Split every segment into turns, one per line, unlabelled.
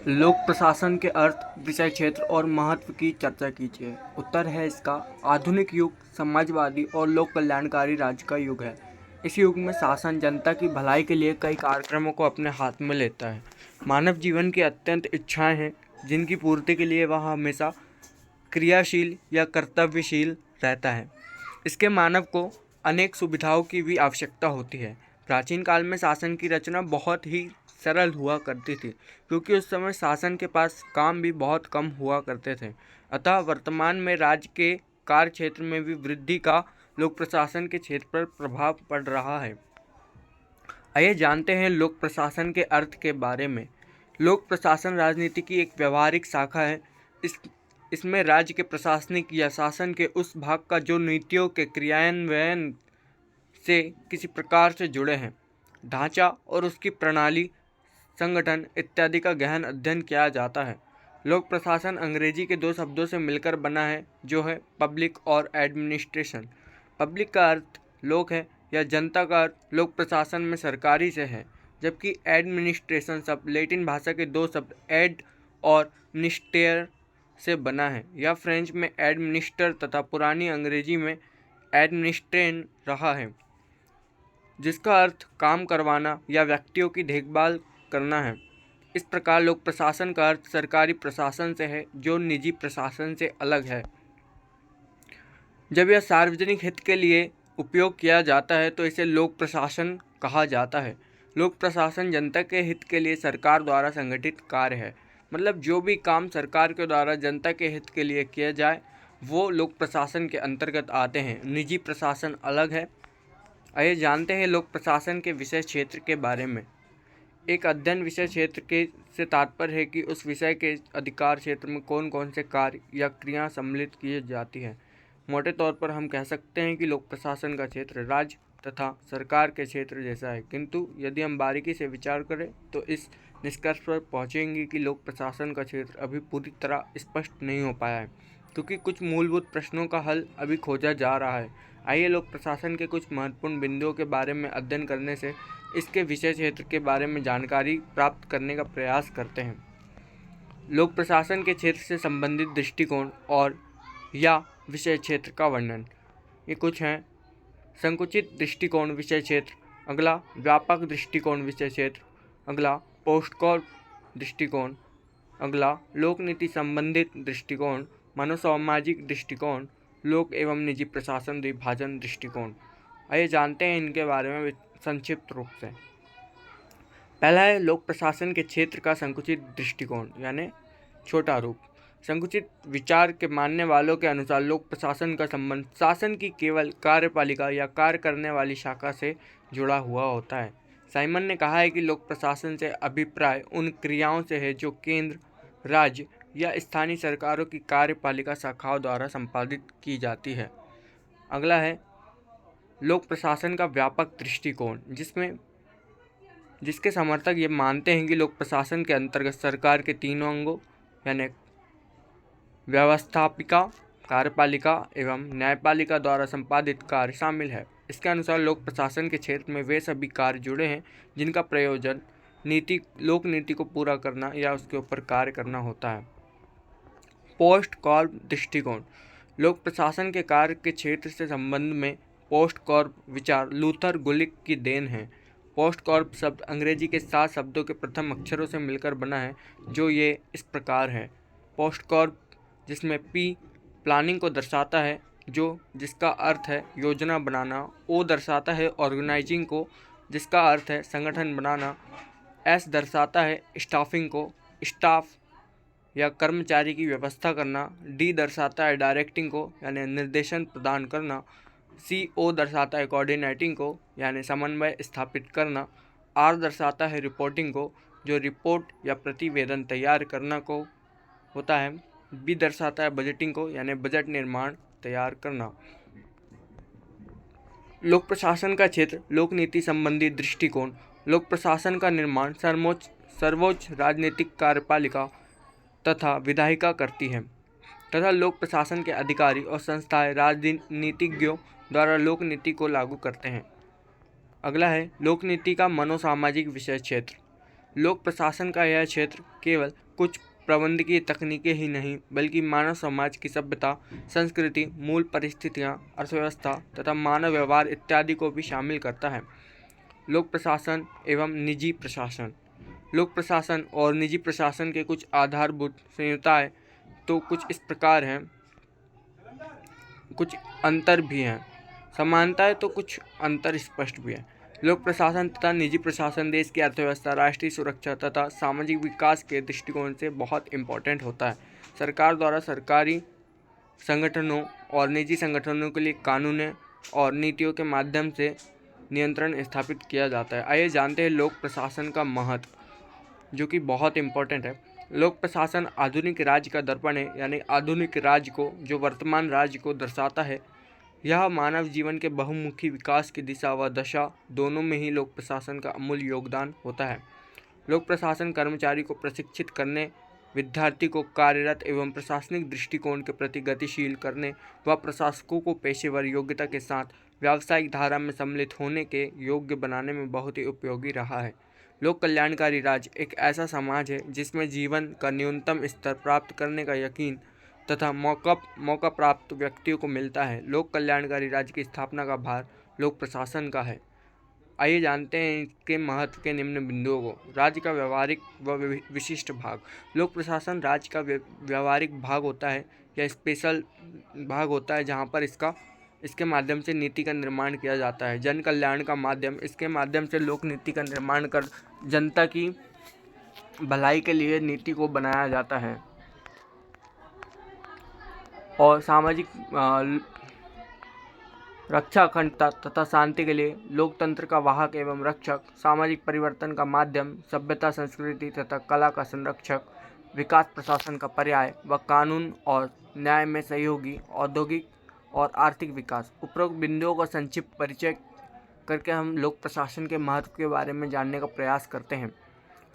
लोक प्रशासन के अर्थ, विषय क्षेत्र और महत्व की चर्चा कीजिए। उत्तर है इसका आधुनिक युग समाजवादी और लोक कल्याणकारी राज्य का युग है। इस युग में शासन जनता की भलाई के लिए कई कार्यक्रमों को अपने हाथ में लेता है। मानव जीवन की अत्यंत इच्छाएं हैं जिनकी पूर्ति के लिए वह हमेशा क्रियाशील या कर्तव्यशील रहता है। इसके मानव को अनेक सुविधाओं की भी आवश्यकता होती है। प्राचीन काल में शासन की रचना बहुत ही सरल हुआ करती थी, क्योंकि उस समय शासन के पास काम भी बहुत कम हुआ करते थे। अतः वर्तमान में राज्य के कार्य क्षेत्र में भी वृद्धि का लोक प्रशासन के क्षेत्र पर प्रभाव पड़ रहा है। आइए जानते हैं लोक प्रशासन के अर्थ के बारे में। लोक प्रशासन राजनीति की एक व्यवहारिक शाखा है। इसमें राज्य के प्रशासनिक या शासन के उस भाग का जो नीतियों के क्रियान्वयन से किसी प्रकार से जुड़े हैं, ढांचा और उसकी प्रणाली, संगठन इत्यादि का गहन अध्ययन किया जाता है। लोक प्रशासन अंग्रेजी के दो शब्दों से मिलकर बना है, जो है पब्लिक और एडमिनिस्ट्रेशन। पब्लिक का अर्थ लोक है या जनता का अर्थ लोक प्रशासन में सरकारी से है, जबकि एडमिनिस्ट्रेशन शब्द लैटिन भाषा के दो शब्द एड और मिनिस्टेर से बना है। यह फ्रेंच में एडमिनिस्टर तथा पुरानी अंग्रेजी में एडमिनिस्ट्रेन रहा है, जिसका अर्थ काम करवाना या व्यक्तियों की देखभाल करना है। इस प्रकार लोक प्रशासन का अर्थ सरकारी प्रशासन से है, जो निजी प्रशासन से अलग है। जब यह सार्वजनिक हित के लिए उपयोग किया जाता है तो इसे लोक प्रशासन कहा जाता है। लोक प्रशासन जनता के हित के लिए सरकार द्वारा संगठित कार्य है। मतलब जो भी काम सरकार के द्वारा जनता के हित के लिए किया जाए वो लोक प्रशासन के अंतर्गत आते हैं। निजी प्रशासन अलग है। आइए जानते हैं लोक प्रशासन के विषय क्षेत्र के बारे में। एक अध्ययन विषय क्षेत्र के से तात्पर्य है कि उस विषय के अधिकार क्षेत्र में कौन कौन से कार्य या क्रिया सम्मिलित की जाती है। मोटे तौर पर हम कह सकते हैं कि लोक प्रशासन का क्षेत्र राज्य तथा सरकार के क्षेत्र जैसा है, किंतु यदि हम बारीकी से विचार करें तो इस निष्कर्ष पर पहुंचेंगे कि लोक प्रशासन का क्षेत्र अभी पूरी तरह स्पष्ट नहीं हो पाया है, क्योंकि कुछ मूलभूत प्रश्नों का हल अभी खोजा जा रहा है। आइए लोक प्रशासन के कुछ महत्वपूर्ण बिंदुओं के बारे में अध्ययन करने से इसके विषय क्षेत्र के बारे में जानकारी प्राप्त करने का प्रयास करते हैं। लोक प्रशासन के क्षेत्र से संबंधित दृष्टिकोण और या विषय क्षेत्र का वर्णन। ये कुछ हैं। संकुचित दृष्टिकोण विषय क्षेत्र। अगला व्यापक दृष्टिकोण विषय क्षेत्र। अगला पोस्टकॉर्प दृष्टिकोण। अगला लोक नीति संबंधित दृष्टिकोण, मनोसामाजिक दृष्टिकोण, लोक एवं निजी प्रशासन विभाजन दृष्टिकोण। आइए जानते हैं इनके बारे में संक्षिप्त रूप से। पहला है लोक प्रशासन के क्षेत्र का संकुचित दृष्टिकोण यानी छोटा रूप। संकुचित विचार के मानने वालों के अनुसार लोक प्रशासन का संबंध शासन की केवल कार्यपालिका या कार्य करने वाली शाखा से जुड़ा हुआ होता है। साइमन ने कहा है कि लोक प्रशासन से अभिप्राय उन क्रियाओं से है जो केंद्र, राज्य या स्थानीय सरकारों की कार्यपालिका शाखाओं द्वारा संपादित की जाती है। अगला है लोक प्रशासन का व्यापक दृष्टिकोण, जिसके समर्थक ये मानते हैं कि लोक प्रशासन के अंतर्गत सरकार के तीनों अंगों यानी व्यवस्थापिका, कार्यपालिका एवं न्यायपालिका द्वारा संपादित कार्य शामिल है। इसके अनुसार लोक प्रशासन के क्षेत्र में वे सभी कार्य जुड़े हैं जिनका प्रयोजन लोक नीति को पूरा करना या उसके ऊपर कार्य करना होता है। पोस्ट कॉर्प दृष्टिकोण। लोक प्रशासन के कार्य के क्षेत्र से संबंध में पोस्ट कॉर्प विचार लूथर गुलिक की देन है। पोस्ट कॉर्प शब्द अंग्रेजी के 7 शब्दों के प्रथम अक्षरों से मिलकर बना है, जो ये इस प्रकार है। पोस्ट कॉर्प, जिसमें पी प्लानिंग को दर्शाता है, जिसका अर्थ है योजना बनाना। ओ दर्शाता है ऑर्गेनाइजिंग को, जिसका अर्थ है संगठन बनाना। एस दर्शाता है स्टाफिंग को, स्टाफ या कर्मचारी की व्यवस्था करना। डी दर्शाता है डायरेक्टिंग को यानी निर्देशन प्रदान करना। सी ओ दर्शाता है कोऑर्डिनेटिंग को यानी समन्वय स्थापित करना। आर दर्शाता है रिपोर्टिंग को, जो रिपोर्ट या प्रतिवेदन तैयार करना को होता है। बी दर्शाता है बजटिंग को यानी बजट निर्माण तैयार करना। लोक प्रशासन का क्षेत्र लोक नीति संबंधी दृष्टिकोण। लोक प्रशासन का निर्माण सर्वोच्च राजनीतिक कार्यपालिका तथा विधायिका करती है तथा लोक प्रशासन के अधिकारी और संस्थाएं राजनीतिज्ञों द्वारा लोक नीति को लागू करते हैं। अगला है लोक नीति का मनोसामाजिक विषय क्षेत्र। लोक प्रशासन का यह क्षेत्र केवल कुछ प्रबंधकीय तकनीकें ही नहीं बल्कि मानव समाज की सभ्यता, संस्कृति, मूल परिस्थितियाँ, अर्थव्यवस्था तथा मानव व्यवहार इत्यादि को भी शामिल करता है। लोक प्रशासन एवं निजी प्रशासन। लोक प्रशासन और निजी प्रशासन के कुछ आधारभूत संहिताएं तो कुछ इस प्रकार हैं, कुछ अंतर भी हैं। समानताएं तो कुछ अंतर स्पष्ट भी है। लोक प्रशासन तथा निजी प्रशासन देश की अर्थव्यवस्था, राष्ट्रीय सुरक्षा तथा सामाजिक विकास के दृष्टिकोण से बहुत इम्पोर्टेंट होता है। सरकार द्वारा सरकारी संगठनों और निजी संगठनों के लिए कानूनों और नीतियों के माध्यम से नियंत्रण स्थापित किया जाता है। आइए जानते हैं लोक प्रशासन का महत्व, जो कि बहुत इम्पोर्टेंट है। लोक प्रशासन आधुनिक राज्य का दर्पण है, यानी आधुनिक राज्य को, जो वर्तमान राज्य को दर्शाता है। यह मानव जीवन के बहुमुखी विकास की दिशा व दशा दोनों में ही लोक प्रशासन का अमूल्य योगदान होता है। लोक प्रशासन कर्मचारी को प्रशिक्षित करने, विद्यार्थी को कार्यरत एवं प्रशासनिक दृष्टिकोण के प्रति गतिशील करने व प्रशासकों को पेशेवर योग्यता के साथ व्यावसायिक धारा में सम्मिलित होने के योग्य बनाने में बहुत ही उपयोगी रहा है। लोक कल्याणकारी राज्य एक ऐसा समाज है जिसमें जीवन का न्यूनतम स्तर प्राप्त करने का यकीन तथा मौका प्राप्त व्यक्तियों को मिलता है। लोक कल्याणकारी राज्य की स्थापना का भार लोक प्रशासन का है। आइए जानते हैं इसके महत्व के निम्न बिंदुओं को। राज्य का व्यवहारिक व विशिष्ट भाग। लोक प्रशासन राज्य का व्यवहारिक भाग होता है या स्पेशल भाग होता है, जहाँ पर इसके माध्यम से नीति का निर्माण किया जाता है। जन कल्याण का माध्यम, इसके माध्यम से लोक नीति का निर्माण कर जनता की भलाई के लिए नीति को बनाया जाता है। और सामाजिक रक्षा, अखंडता तथा शांति के लिए लोकतंत्र का वाहक एवं रक्षक, सामाजिक परिवर्तन का माध्यम, सभ्यता, संस्कृति तथा कला का संरक्षक, विकास प्रशासन का पर्याय व कानून और न्याय में सहयोगी, औद्योगिक और आर्थिक विकास। उपरोक्त बिंदुओं का संक्षिप्त परिचय करके हम लोक प्रशासन के महत्व के बारे में जानने का प्रयास करते हैं।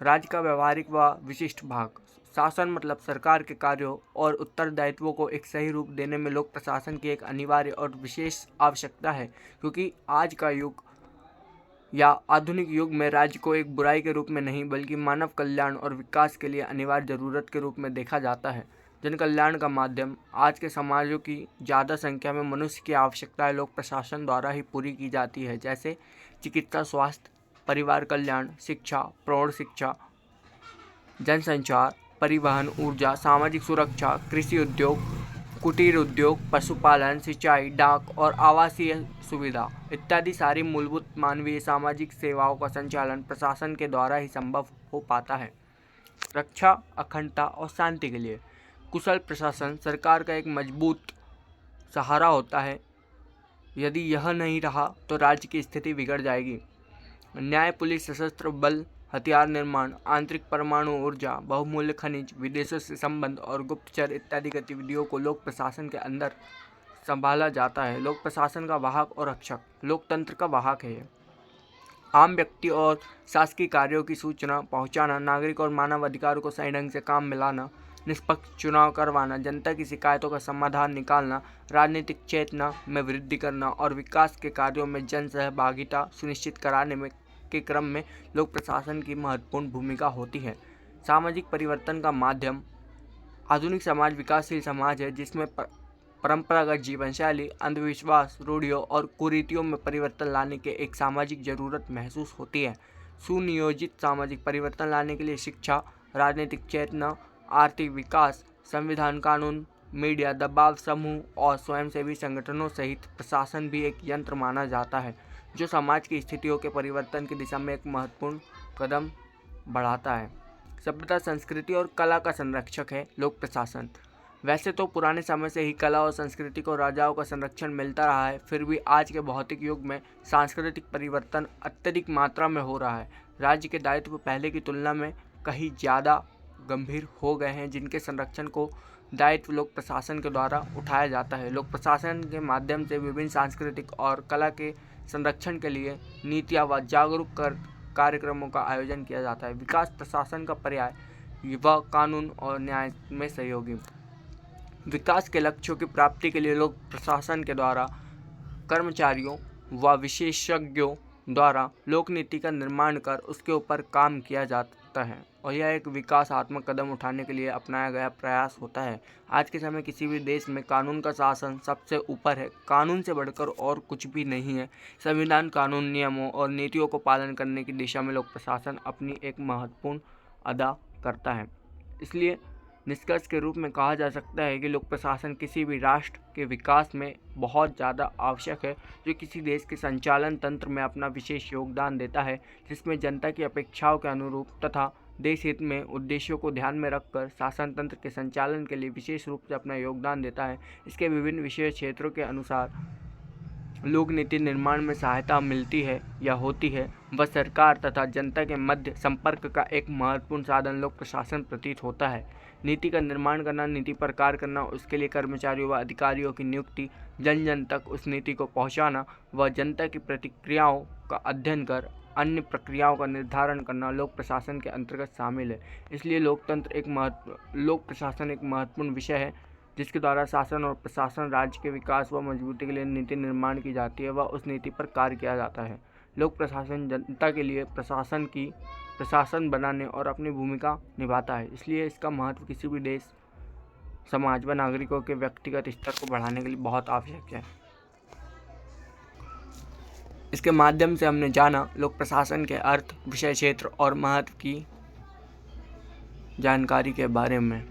राज्य का व्यवहारिक व विशिष्ट भाग। शासन मतलब सरकार के कार्यों और उत्तरदायित्वों को एक सही रूप देने में लोक प्रशासन की एक अनिवार्य और विशेष आवश्यकता है, क्योंकि आज का युग या आधुनिक युग में राज्य को एक बुराई के रूप में नहीं बल्कि मानव कल्याण और विकास के लिए अनिवार्य जरूरत के रूप में देखा जाता है। जन कल्याण का माध्यम। आज के समाजों की ज़्यादा संख्या में मनुष्य की आवश्यकताएं लोक प्रशासन द्वारा ही पूरी की जाती है, जैसे चिकित्सा, स्वास्थ्य, परिवार कल्याण, शिक्षा, प्रौढ़ शिक्षा, जनसंचार, परिवहन, ऊर्जा, सामाजिक सुरक्षा, कृषि उद्योग, कुटीर उद्योग, पशुपालन, सिंचाई, डाक और आवासीय सुविधा इत्यादि सारी मूलभूत मानवीय सामाजिक सेवाओं का संचालन प्रशासन के द्वारा ही संभव हो पाता है। रक्षा, अखंडता और शांति के लिए कुशल प्रशासन सरकार का एक मजबूत सहारा होता है। यदि यह नहीं रहा तो राज्य की स्थिति बिगड़ जाएगी। न्याय, पुलिस, सशस्त्र बल, हथियार निर्माण, आंतरिक परमाणु ऊर्जा, बहुमूल्य खनिज, विदेशों से संबंध और गुप्तचर इत्यादि गतिविधियों को लोक प्रशासन के अंदर संभाला जाता है। लोक प्रशासन का वाहक और रक्षक। लोकतंत्र का वाहक है। आम व्यक्ति और शासकीय कार्यों की सूचना पहुंचाना, नागरिक और मानव अधिकारों को सही ढंग से काम मिलाना, निष्पक्ष चुनाव करवाना, जनता की शिकायतों का समाधान निकालना, राजनीतिक चेतना में वृद्धि करना और विकास के कार्यों में जन सहभागिता सुनिश्चित कराने में के क्रम में लोक प्रशासन की महत्वपूर्ण भूमिका होती है। सामाजिक परिवर्तन का माध्यम। आधुनिक समाज विकासशील समाज है जिसमें परंपरागत जीवन शैली, अंधविश्वास, रूढ़ियों और कुरीतियों में परिवर्तन लाने के एक सामाजिक जरूरत महसूस होती है। सुनियोजित सामाजिक परिवर्तन लाने के लिए शिक्षा, राजनीतिक चेतना, आर्थिक विकास, संविधान, कानून, मीडिया, दबाव समूह और स्वयंसेवी संगठनों सहित प्रशासन भी एक यंत्र माना जाता है जो समाज की स्थितियों के परिवर्तन की दिशा में एक महत्वपूर्ण कदम बढ़ाता है। सभ्यता, संस्कृति और कला का संरक्षक है लोक प्रशासन। वैसे तो पुराने समय से ही कला और संस्कृति को राजाओं का संरक्षण मिलता रहा है, फिर भी आज के भौतिक युग में सांस्कृतिक परिवर्तन अत्यधिक मात्रा में हो रहा है। राज्य के दायित्व पहले की तुलना में कहीं ज़्यादा गंभीर हो गए हैं, जिनके संरक्षण को दायित्व लोक प्रशासन के द्वारा उठाया जाता है। लोक प्रशासन के माध्यम से विभिन्न सांस्कृतिक और कला के संरक्षण के लिए नीतियाँ व जागरूक कार्यक्रमों का आयोजन किया जाता है। विकास प्रशासन का पर्याय व कानून और न्याय में सहयोगी। विकास के लक्ष्यों की प्राप्ति के लिए लोक प्रशासन के द्वारा कर्मचारियों व विशेषज्ञों द्वारा लोक नीति का निर्माण कर उसके ऊपर काम किया जाता है। और यह एक विकासात्मक कदम उठाने के लिए अपनाया गया प्रयास होता है। आज के समय किसी भी देश में कानून का शासन सबसे ऊपर है। कानून से बढ़कर और कुछ भी नहीं है। संविधान, कानून, नियमों और नीतियों को पालन करने की दिशा में लोक प्रशासन अपनी एक महत्वपूर्ण अदा करता है। इसलिए निष्कर्ष के रूप में कहा जा सकता है कि लोक प्रशासन किसी भी राष्ट्र के विकास में बहुत ज़्यादा आवश्यक है, जो किसी देश के संचालन तंत्र में अपना विशेष योगदान देता है, जिसमें जनता की अपेक्षाओं के अनुरूप तथा देश हित में उद्देश्यों को ध्यान में रखकर शासन तंत्र के संचालन के लिए विशेष रूप से अपना योगदान देता है। इसके विभिन्न विशेष क्षेत्रों के अनुसार लोक नीति निर्माण में सहायता मिलती है या होती है। वह सरकार तथा जनता के मध्य संपर्क का एक महत्वपूर्ण साधन लोक प्रशासन प्रतीत होता है। नीति का निर्माण करना, नीति पर कार्य करना, उसके लिए कर्मचारियों व अधिकारियों की नियुक्ति, जन जन तक उस नीति को पहुंचाना व जनता की प्रतिक्रियाओं का अध्ययन कर अन्य प्रक्रियाओं का निर्धारण करना लोक प्रशासन के अंतर्गत शामिल है। इसलिए लोक प्रशासन एक महत्वपूर्ण विषय है, जिसके द्वारा शासन और प्रशासन राज्य के विकास व मजबूती के लिए नीति निर्माण की जाती है व उस नीति पर कार्य किया जाता है। लोक प्रशासन जनता के लिए प्रशासन बनाने और अपनी भूमिका निभाता है। इसलिए इसका महत्व किसी भी देश, समाज व नागरिकों के व्यक्तिगत स्तर को बढ़ाने के लिए बहुत आवश्यक है। इसके माध्यम से हमने जाना लोक प्रशासन के अर्थ, विषय क्षेत्र और महत्व की जानकारी के बारे में।